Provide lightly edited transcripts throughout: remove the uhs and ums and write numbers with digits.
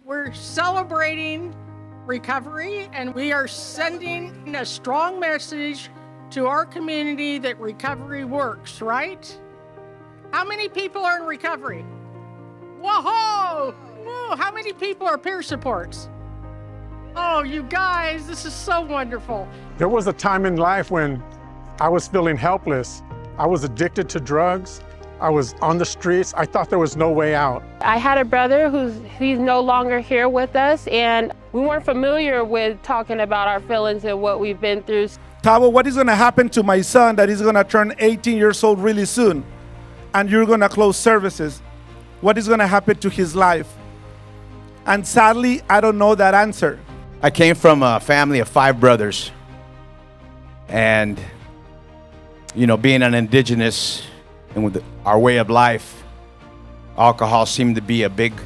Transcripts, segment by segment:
we're celebrating recovery, and we are sending a strong message to our community that recovery works, right? How many people are in recovery? Whoa! Whoa! How many people are peer supports? Oh, you guys, this is so wonderful. There was a time in life when I was feeling helpless. I was addicted to drugs. I was on the streets. I thought there was no way out. I had a brother he's no longer here with us, and we weren't familiar with talking about our feelings and what we've been through. Tavo, what is going to happen to my son that he's going to turn 18 years old really soon, and you're going to close services? What is going to happen to his life? And sadly, I don't know that answer. I came from a family of 5 brothers. And, you know, being an indigenous and with our way of life, alcohol seemed to be a big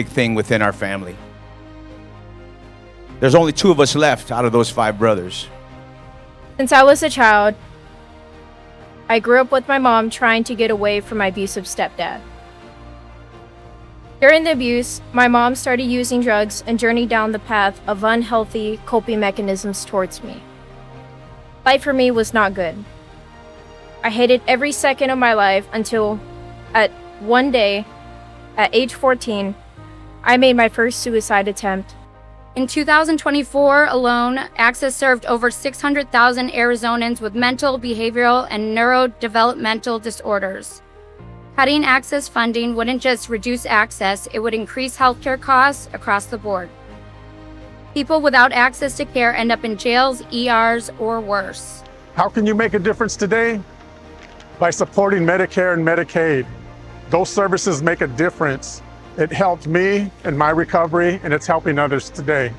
thing within our family. There's only 2 of us left out of those 5 brothers. Since I was a child, I grew up with my mom trying to get away from my abusive stepdad. During the abuse, my mom started using drugs and journeyed down the path of unhealthy coping mechanisms towards me. Life for me was not good. I hated every second of my life until, at one day, at age 14, I made my first suicide attempt. In 2024 alone, Access served over 600,000 Arizonans with mental, behavioral, and neurodevelopmental disorders. Cutting Access funding wouldn't just reduce access, it would increase healthcare costs across the board. People without access to care end up in jails, ERs, or worse. How can you make a difference today? By supporting Medicare and Medicaid. Those services make a difference. It helped me in my recovery, and it's helping others today.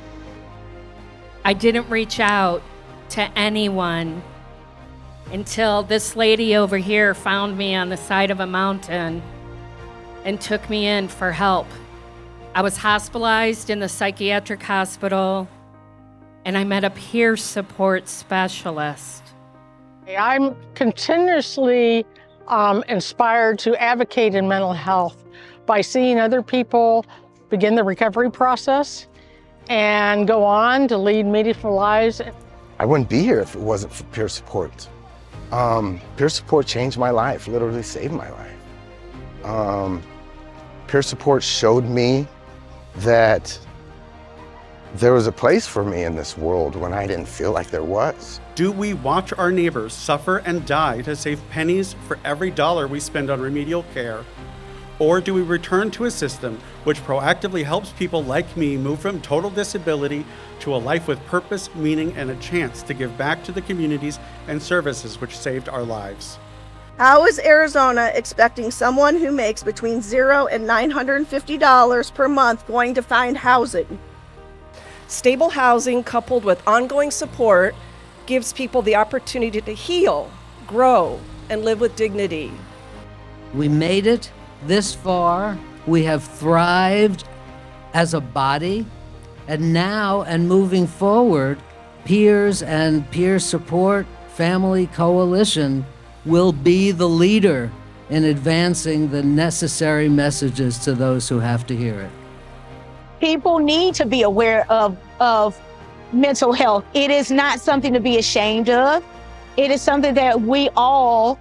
I didn't reach out to anyone until this lady over here found me on the side of a mountain and took me in for help. I was hospitalized in the psychiatric hospital, and I met a peer support specialist. I'm continuously inspired to advocate in mental health by seeing other people begin the recovery process and go on to lead meaningful lives. I wouldn't be here if it wasn't for peer support. Peer support changed my life, literally saved my life. Peer support showed me that there was a place for me in this world when I didn't feel like there was. Do we watch our neighbors suffer and die to save pennies for every dollar we spend on remedial care? Or do we return to a system which proactively helps people like me move from total disability to a life with purpose, meaning, and a chance to give back to the communities and services which saved our lives? How is Arizona expecting someone who makes between $0 and $950 per month going to find housing? Stable housing coupled with ongoing support gives people the opportunity to heal, grow, and live with dignity. We made it this far. We have thrived as a body. And now, and moving forward, peers and peer support family coalition will be the leader in advancing the necessary messages to those who have to hear it. People need to be aware of mental health. It is not something to be ashamed of. It is something that we all,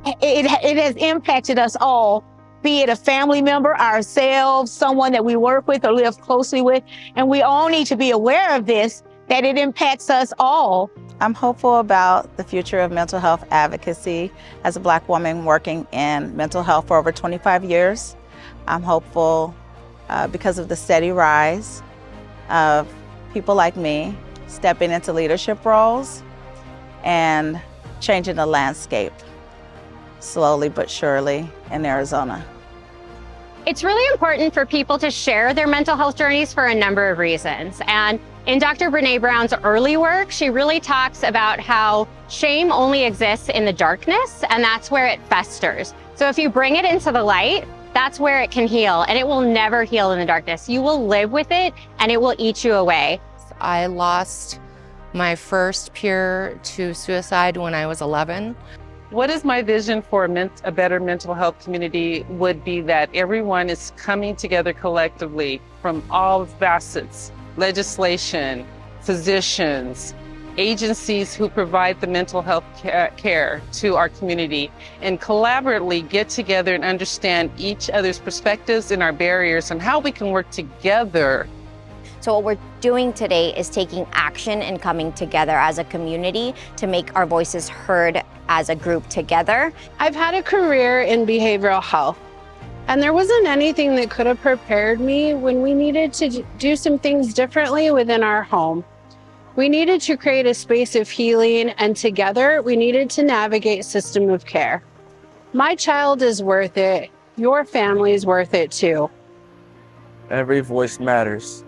it has impacted us all, be it a family member, ourselves, someone that we work with or live closely with. And we all need to be aware of this, that it impacts us all. I'm hopeful about the future of mental health advocacy. As a Black woman working in mental health for over 25 years, I'm hopeful because of the steady rise of people like me stepping into leadership roles and changing the landscape slowly but surely in Arizona. It's really important for people to share their mental health journeys for a number of reasons. And in Dr. Brené Brown's early work, she really talks about how shame only exists in the darkness, and that's where it festers. So if you bring it into the light, that's where it can heal, and it will never heal in the darkness. You will live with it, and it will eat you away. I lost my first peer to suicide when I was 11. What is my vision for a better mental health community would be that everyone is coming together collectively from all facets, legislation, physicians, agencies who provide the mental health care to our community, and collaboratively get together and understand each other's perspectives and our barriers and how we can work together. So what we're doing today is taking action and coming together as a community to make our voices heard as a group together. I've had a career in behavioral health, and there wasn't anything that could have prepared me when we needed to do some things differently within our home. We needed to create a space of healing, and together we needed to navigate system of care. My child is worth it. Your family is worth it too. Every voice matters.